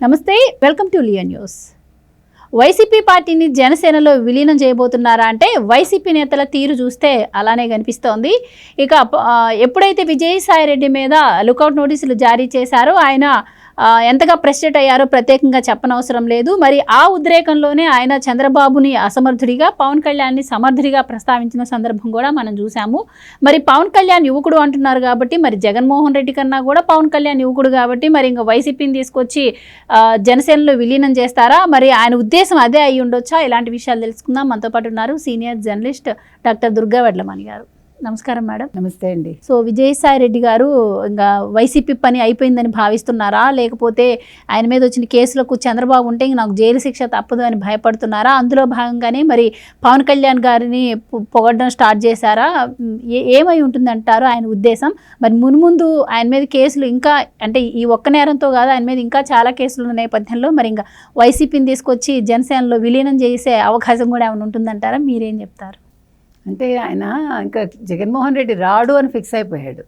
నమస్తే, welcome to లియన్ news. YCP పార్టీని జనసేనలో విలీనం చేయబోతున్నారా అంటే వైసీపీ నేతల తీరు చూస్తే అలానే కనిపిస్తోంది. ఇక ఎప్పుడైతే విజయసాయిరెడ్డి మీద లుకౌట్ నోటీసులు జారీ చేశారో ఆయన ఎంతగా ఫ్రస్ట్రేట్ అయ్యారో ప్రత్యేకంగా చెప్పనవసరం లేదు. మరి ఆ ఉద్రేకంలోనే ఆయన చంద్రబాబుని అసమర్థుడిగా, పవన్ కళ్యాణ్ని సమర్థుడిగా ప్రస్తావించిన సందర్భం కూడా మనం చూసాము. మరి పవన్ కళ్యాణ్ యువకుడు అంటున్నారు కాబట్టి మరి జగన్మోహన్ రెడ్డి కన్నా కూడా పవన్ కళ్యాణ్ యువకుడు కాబట్టి మరి ఇంకా వైసీపీని తీసుకొచ్చి జనసేనలో విలీనం చేస్తారా? మరి ఆయన ఉద్దేశం అదే అయి ఉండొచ్చా? ఇలాంటి విషయాలు తెలుసుకుందాం. మనతో పాటు ఉన్నారు senior journalist doctor Durga Vadlamani గారు. నమస్కారం మేడం. నమస్తే అండి. సో విజయసాయిరెడ్డి గారు ఇంకా వైసీపీ పని అయిపోయిందని భావిస్తున్నారా, లేకపోతే ఆయన మీద వచ్చిన కేసులకు చంద్రబాబు ఉంటే నాకు జైలు శిక్ష తప్పదు అని భయపడుతున్నారా? అందులో భాగంగానే మరి పవన్ కళ్యాణ్ గారిని పొగడడం స్టార్ట్ చేశారా? ఏమై ఉంటుందంటారు ఆయన ఉద్దేశం? మరి మున్ముందు ఆయన మీద కేసులు ఇంకా అంటే ఈ ఒక్క నేరంతో కాదు, ఆయన మీద ఇంకా చాలా కేసులు ఉన్న నేపథ్యంలో మరి ఇంకా వైసీపీని తీసుకొచ్చి జనసేనలో విలీనం చేసే అవకాశం కూడా ఏమైనా ఉంటుందంటారా? మీరేం చెప్తారు? అంటే ఆయన ఇంకా జగన్మోహన్ రెడ్డి రాడు అని ఫిక్స్ అయిపోయాడు.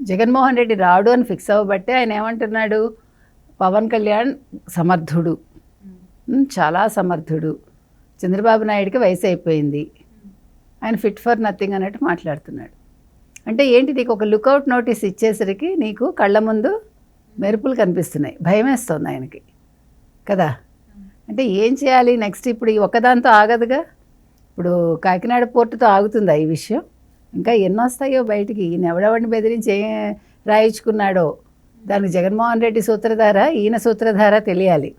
జగన్మోహన్ రెడ్డి రాడు అని ఫిక్స్ అవ్వబట్టే ఆయన ఏమంటున్నాడు, పవన్ కళ్యాణ్ సమర్థుడు, చాలా సమర్థుడు, చంద్రబాబు నాయుడికి వయసు అయిపోయింది, ఆయన ఫిట్ ఫర్ నథింగ్ అన్నట్టు మాట్లాడుతున్నాడు. అంటే ఏంటి, నీకు ఒక లుకౌట్ నోటీస్ ఇచ్చేసరికి నీకు కళ్ళ ముందు మెరుపులు కనిపిస్తున్నాయి, భయం వేస్తుంది ఆయనకి కదా. అంటే ఏం చేయాలి నెక్స్ట్? ఇప్పుడు ఈ ఒక్కదాంతో ఆగదుగా. ఇప్పుడు కాకినాడ పోర్టుతో ఆగుతుందా ఈ విషయం? ఇంకా ఎన్నో వస్తాయో బయటికి. ఈయన ఎవడెవడిని బెదిరించి రాయించుకున్నాడో దానికి జగన్మోహన్ రెడ్డి సూత్రధార, ఈయన సూత్రధార తెలియాలి.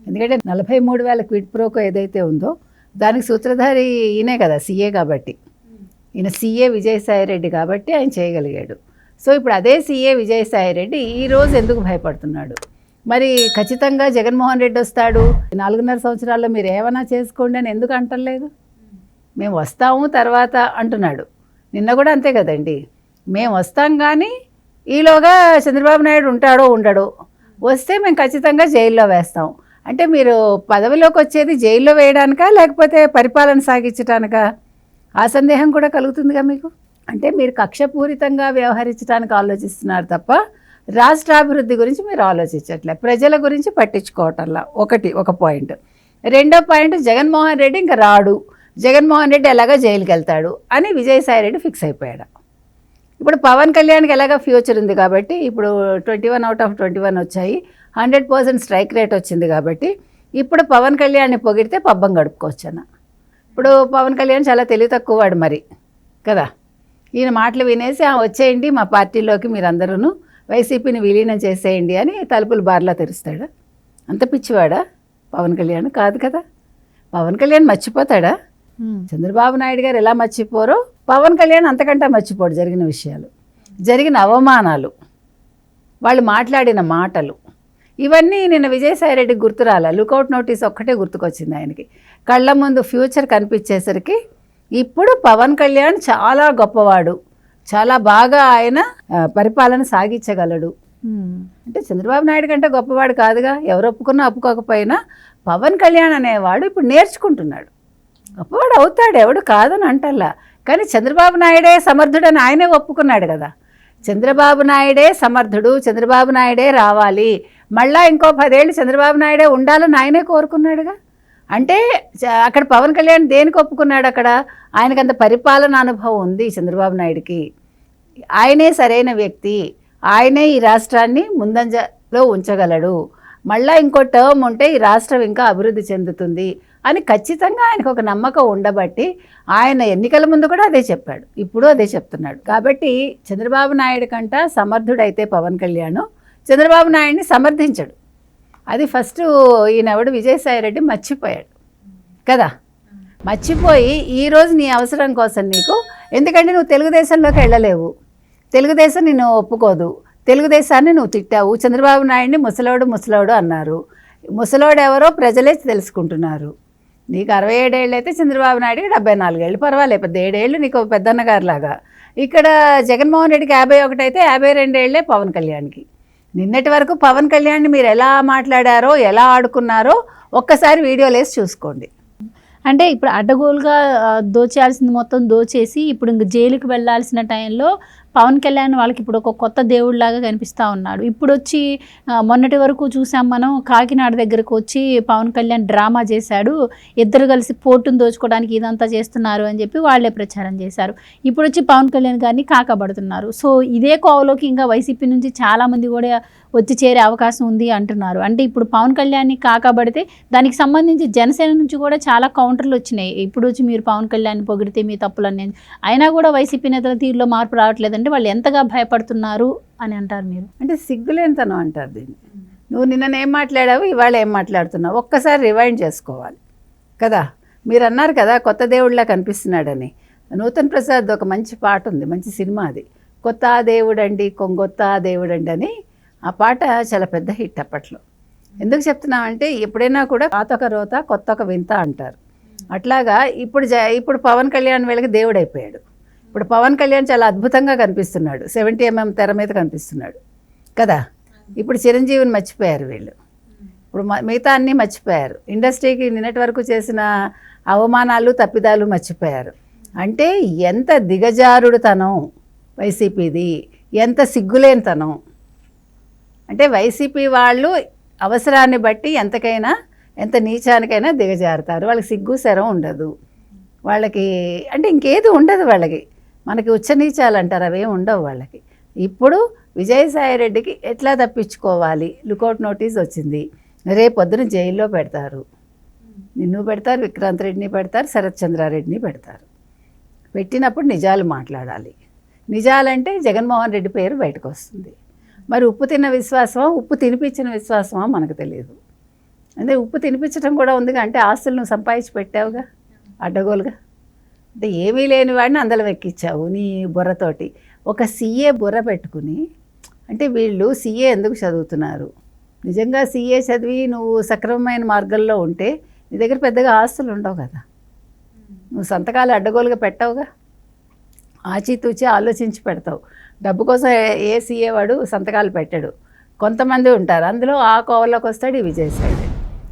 ఎందుకంటే 43,000 క్విడ్ ప్రోకో ఏదైతే ఉందో దానికి సూత్రధారి ఈయనే కదా, సీఏ కాబట్టి. ఈయన సీఏ విజయసాయిరెడ్డి కాబట్టి ఆయన చేయగలిగాడు. సో ఇప్పుడు అదే సీఏ విజయసాయిరెడ్డి ఈరోజు ఎందుకు భయపడుతున్నాడు? మరి ఖచ్చితంగా జగన్మోహన్ రెడ్డి వస్తాడు, 4.5 సంవత్సరాల్లో మీరు ఏమైనా చేసుకోండి అని ఎందుకు అంటలేదు? మేము వస్తాము తర్వాత అంటున్నాడు. నిన్న కూడా అంతే కదండి, మేము వస్తాం కానీ ఈలోగా చంద్రబాబు నాయుడు ఉంటాడో ఉండడో, వస్తే మేము ఖచ్చితంగా జైల్లో వేస్తాం. అంటే మీరు పదవిలోకి వచ్చేది జైల్లో వేయడానికా లేకపోతే పరిపాలన సాగించడానికా? ఆ సందేహం కూడా కలుగుతుందిగా మీకు. అంటే మీరు కక్షపూరితంగా వ్యవహరించడానికి ఆలోచిస్తున్నారు తప్ప రాష్ట్రాభివృద్ధి గురించి మీరు ఆలోచించట్లే, ప్రజల గురించి పట్టించుకోవటంలా. ఒక పాయింట్. రెండో పాయింట్, జగన్మోహన్ రెడ్డి ఇంకా రాడు, జగన్మోహన్ రెడ్డి ఎలాగో జైలుకి వెళ్తాడు అని విజయసాయిరెడ్డి ఫిక్స్ అయిపోయాడు. ఇప్పుడు పవన్ కళ్యాణ్కి ఎలాగో ఫ్యూచర్ ఉంది కాబట్టి, ఇప్పుడు 21 out of 21 వచ్చాయి, 100% స్ట్రైక్ రేట్ వచ్చింది కాబట్టి ఇప్పుడు పవన్ కళ్యాణ్ని పొగిడితే పబ్బం గడుపుకోవచ్చు అన్న. ఇప్పుడు పవన్ కళ్యాణ్ చాలా తెలివి తక్కువ వాడు మరి కదా. ఈయన మాటలు వినేసి వచ్చేయండి మా పార్టీలోకి, మీరందరూ వైసీపీని విలీనం చేసేయండి అని తలుపులు బార్లా తెరుస్తాడా? అంత పిచ్చివాడా పవన్ కళ్యాణ్? కాదు కదా. పవన్ కళ్యాణ్ మర్చిపోతాడా? చంద్రబాబు నాయుడు గారు ఎలా మర్చిపోరో పవన్ కళ్యాణ్ అంతకంటే మర్చిపోడు. జరిగిన విషయాలు, జరిగిన అవమానాలు, వాళ్ళు మాట్లాడిన మాటలు, ఇవన్నీ నిన్న విజయసాయిరెడ్డికి గుర్తురాల. లుకౌట్ నోటీస్ ఒక్కటే గుర్తుకొచ్చింది ఆయనకి. కళ్ళ ముందు ఫ్యూచర్ కనిపించేసరికి ఇప్పుడు పవన్ కళ్యాణ్ చాలా గొప్పవాడు, చాలా బాగా ఆయన పరిపాలన సాగించగలడు. అంటే చంద్రబాబు నాయుడు కంటే గొప్పవాడు కాదుగా. ఎవరు ఒప్పుకున్నా ఒప్పుకోకపోయినా పవన్ కళ్యాణ్ అనేవాడు ఇప్పుడు నేర్చుకుంటున్నాడు, గొప్పవాడు అవుతాడు, ఎవడు కాదని అంటల్లా. కానీ చంద్రబాబు నాయుడే సమర్థుడని ఆయనే ఒప్పుకున్నాడు కదా. చంద్రబాబు నాయుడే సమర్థుడు, చంద్రబాబు నాయుడే రావాలి, మళ్ళా ఇంకో 10 ఏళ్ళు చంద్రబాబు నాయుడే ఉండాలని ఆయనే కోరుకున్నాడుగా. అంటే అక్కడ పవన్ కళ్యాణ్ దేనికి ఒప్పుకున్నాడు? అక్కడ ఆయనకంత పరిపాలన అనుభవం ఉంది చంద్రబాబు నాయుడికి, ఆయనే సరైన వ్యక్తి, ఆయనే ఈ రాష్ట్రాన్ని ముందంజలో ఉంచగలడు, మళ్ళీ ఇంకో టర్మ్ ఉంటే ఈ రాష్ట్రం ఇంకా అభివృద్ధి చెందుతుంది అని ఖచ్చితంగా ఆయనకు ఒక నమ్మకం ఉండబట్టి ఆయన ఎన్నికల ముందు కూడా అదే చెప్పాడు, ఇప్పుడు అదే చెప్తున్నాడు. కాబట్టి చంద్రబాబు నాయుడు కంట సమర్థుడైతే పవన్ కళ్యాణ్ చంద్రబాబు నాయుడిని సమర్థించడు. అది ఫస్ట్ ఈయనెవడు విజయసాయిరెడ్డి మర్చిపోయాడు కదా. మర్చిపోయి ఈరోజు నీ అవసరం కోసం నీకు, ఎందుకంటే నువ్వు తెలుగుదేశంలోకి వెళ్ళలేవు, తెలుగుదేశం నిన్ను ఒప్పుకోదు, తెలుగుదేశాన్ని నువ్వు తిట్టావు, చంద్రబాబు నాయుడిని ముసలోడు అన్నారు. ముసలోడు ఎవరో ప్రజలే తెలుసుకుంటున్నారు. నీకు 67 ఏళ్ళు అయితే చంద్రబాబు నాయుడికి 74 ఏళ్ళు, పర్వాలేదు, 7 ఏళ్ళు నీకు పెద్దన్నగారిలాగా. ఇక్కడ జగన్మోహన్ రెడ్డికి 51 అయితే 52 ఏళ్లే పవన్ కళ్యాణ్కి. నిన్నటి వరకు పవన్ కళ్యాణ్ని మీరు ఎలా మాట్లాడారో, ఎలా ఆడుకున్నారో ఒక్కసారి వీడియోలు వేసి చూసుకోండి. అంటే ఇప్పుడు అడ్డగోలుగా దోచేయాల్సింది మొత్తం దోచేసి ఇప్పుడు ఇంక జైలుకి వెళ్ళాల్సిన టైంలో పవన్ కళ్యాణ్ వాళ్ళకి ఇప్పుడు ఒక కొత్త దేవుడిలాగా కనిపిస్తూ ఉన్నాడు. ఇప్పుడు వచ్చి మొన్నటి వరకు చూసాం మనం, కాకినాడ దగ్గరకు వచ్చి పవన్ కళ్యాణ్ డ్రామా చేశాడు, ఇద్దరు కలిసి పోర్టును దోచుకోవడానికి ఇదంతా చేస్తున్నారు అని చెప్పి వాళ్ళే ప్రచారం చేశారు. ఇప్పుడు వచ్చి పవన్ కళ్యాణ్ గారిని కాకబడుతున్నారు. సో ఇదే కోవలోకి ఇంకా వైసీపీ నుంచి చాలామంది కూడా వచ్చి చేరే అవకాశం ఉంది అంటున్నారు. అంటే ఇప్పుడు పవన్ కళ్యాణ్ని కాకబడితే దానికి సంబంధించి జనసేన నుంచి కూడా చాలా కౌంటర్లు వచ్చినాయి. ఇప్పుడు వచ్చి మీరు పవన్ కళ్యాణ్ని పొగిడితే మీ తప్పులన్నీ, అయినా కూడా వైసీపీ నేతల తీరులో మార్పు రావట్లేదంటే వాళ్ళు ఎంతగా భయపడుతున్నారు అని అంటారు మీరు? అంటే సిగ్గులేనితనం అంటారు దీన్ని. నువ్వు నిన్ననేం మాట్లాడావు, ఇవాళ ఏం మాట్లాడుతున్నావు, ఒక్కసారి రివైండ్ చేసుకోవాలి కదా. మీరు అన్నారు కదా కొత్త దేవుడిలా కనిపిస్తున్నాడని. నూతన్ ప్రసాద్ ఒక మంచి పాట ఉంది, మంచి సినిమా అది, కొత్త దేవుడండి కొంగొత్త దేవుడండి అని. ఆ పాట చాలా పెద్ద హిట్ అప్పట్లో. ఎందుకు చెప్తున్నామంటే ఎప్పుడైనా కూడా పాత ఒక రోత కొత్త ఒక వింత అంటారు. అట్లాగా ఇప్పుడు పవన్ కళ్యాణ్ వీళ్ళకి దేవుడు అయిపోయాడు. ఇప్పుడు పవన్ కళ్యాణ్ చాలా అద్భుతంగా కనిపిస్తున్నాడు, 70mm తెర మీద కనిపిస్తున్నాడు కదా. ఇప్పుడు చిరంజీవిని మర్చిపోయారు వీళ్ళు, ఇప్పుడు మిగతా అన్నీ మర్చిపోయారు. ఇండస్ట్రీకి నిన్నటి వరకు చేసిన అవమానాలు తప్పిదాలు మర్చిపోయారు. అంటే ఎంత దిగజారుడుతనం వైసీపీది, ఎంత సిగ్గులేనితనం. అంటే వైసీపీ వాళ్ళు అవసరాన్ని బట్టి ఎంతకైనా ఎంత నీచానికైనా దిగజారుతారు. వాళ్ళకి సిగ్గు శరం ఉండదు వాళ్ళకి, అంటే ఇంకేది ఉండదు వాళ్ళకి. మనకి ఉచ్చ నీచాలు అంటారు, అవేం ఉండవు వాళ్ళకి. ఇప్పుడు విజయసాయి రెడ్డికి ఎట్లా తప్పించుకోవాలి, లుకౌట్ నోటీస్ వచ్చింది, రేపు పొద్దున జైల్లో పెడతారు. నిన్ను పెడతారు, విక్రాంత్ రెడ్డిని పెడతారు, శరత్ చంద్రారెడ్డిని పెడతారు. పెట్టినప్పుడు నిజాలు మాట్లాడాలి. నిజాలంటే జగన్మోహన్ రెడ్డి పేరు బయటకు వస్తుంది. మరి ఉప్పు తిన్న విశ్వాసమా, ఉప్పు తినిపించిన విశ్వాసమా మనకు తెలియదు. అంటే ఉప్పు తినిపించడం కూడా ఉందిగా, అంటే ఆస్తులు నువ్వు సంపాదించి పెట్టావుగా అడ్డగోలుగా. అంటే ఏమీ లేని వాడిని అందలం ఎక్కించావు నీ బుర్రతోటి. ఒక సీఏ బుర్ర పెట్టుకుని, అంటే వీళ్ళు సీఏ ఎందుకు చదువుతున్నారు? నిజంగా సీఏ చదివి నువ్వు సక్రమమైన మార్గంలో ఉంటే నీ దగ్గర పెద్దగా ఆస్తులు ఉండవు కదా. నువ్వు సంతకాలు అడ్డగోలుగా పెట్టవుగా, ఆచితూచి ఆలోచించి పెడతావు. డబ్బు కోసం ఏ సీఏ వాడు సంతకాలు పెట్టాడు. కొంతమంది ఉంటారు, అందులో ఆ కోవలోకి వస్తాడు ఈ విజయసాయి రెడ్డి.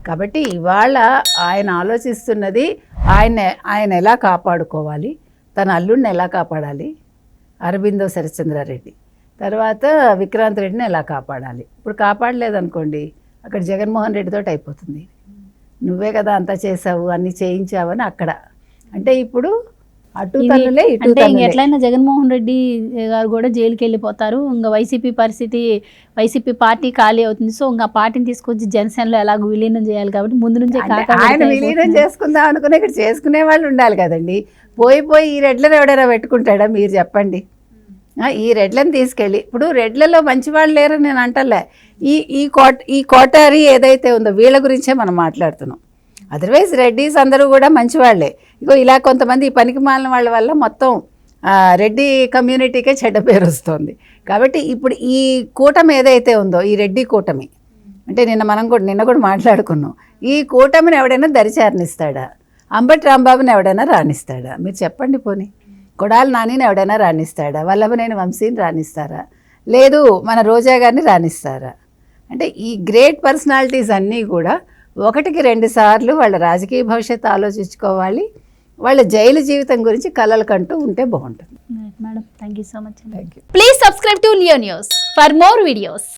కాబట్టి ఇవాళ ఆయన ఆలోచిస్తున్నది ఆయన ఎలా కాపాడుకోవాలి, తన అల్లుడిని ఎలా కాపాడాలి, అరబిందో శరత్చంద్రారెడ్డి, తర్వాత విక్రాంత్ రెడ్డిని ఎలా కాపాడాలి. ఇప్పుడు కాపాడలేదనుకోండి అక్కడ జగన్మోహన్ రెడ్డితో అయిపోతుంది. నువ్వే కదా అంతా చేసావు, అన్నీ చేయించావని అక్కడ. అంటే ఇప్పుడు అటు తల్లులే ఇటు అంటే ఎట్లయినా జగన్మోహన్ రెడ్డి గారు కూడా జైలుకి వెళ్ళిపోతారు. ఇంకా వైసీపీ పరిస్థితి, వైసీపీ పార్టీ ఖాళీ అవుతుంది. సో ఇంకా పార్టీని తీసుకొచ్చి జనసేనలో ఎలాగో విలీనం చేయాలి కాబట్టి ముందు నుంచే ఆయన విలీనం చేసుకుందాం అనుకునే ఇక్కడ చేసుకునే వాళ్ళు ఉండాలి కదండి. పోయి ఈ రెడ్లను ఎవడైనా పెట్టుకుంటాడా మీరు చెప్పండి? ఈ రెడ్లను తీసుకెళ్ళి, ఇప్పుడు రెడ్లలో మంచివాళ్ళు లేరని నేను అంటలే, ఈ కోటారి ఏదైతే ఉందో వీళ్ళ గురించే మనం మాట్లాడుతున్నాం. అదర్వైజ్ రెడ్డీస్ అందరూ కూడా మంచివాళ్లే. ఇగో ఇలా కొంతమంది ఈ పనికి మాలిన వాళ్ళ వల్ల మొత్తం రెడ్డి కమ్యూనిటీకే చెడ్డ పేరు వస్తుంది. కాబట్టి ఇప్పుడు ఈ కూటమి ఏదైతే ఉందో, ఈ రెడ్డి కూటమి, అంటే నిన్న కూడా మాట్లాడుకున్నాం, ఈ కూటమిని ఎవడైనా దరిచారనిస్తాడా? అంబటి రాంబాబుని ఎవడైనా రాణిస్తాడా? మీరు చెప్పండి. పోనీ కొడాలి నానిని ఎవడైనా రాణిస్తాడా? వల్లభనేని వంశీని రాణిస్తారా? లేదు మన రోజా గారిని రాణిస్తారా? అంటే ఈ గ్రేట్ పర్సనాలిటీస్ అన్నీ కూడా 1-2 సార్లు వాళ్ళ రాజకీయ భవిష్యత్తు ఆలోచించుకోవాలి. వాళ్ళ జైలు జీవితం గురించి కలలు కంటూ ఉంటే బాగుంటుంది. Madam, thank you so much. Thank you. Please subscribe to Leo news for more videos.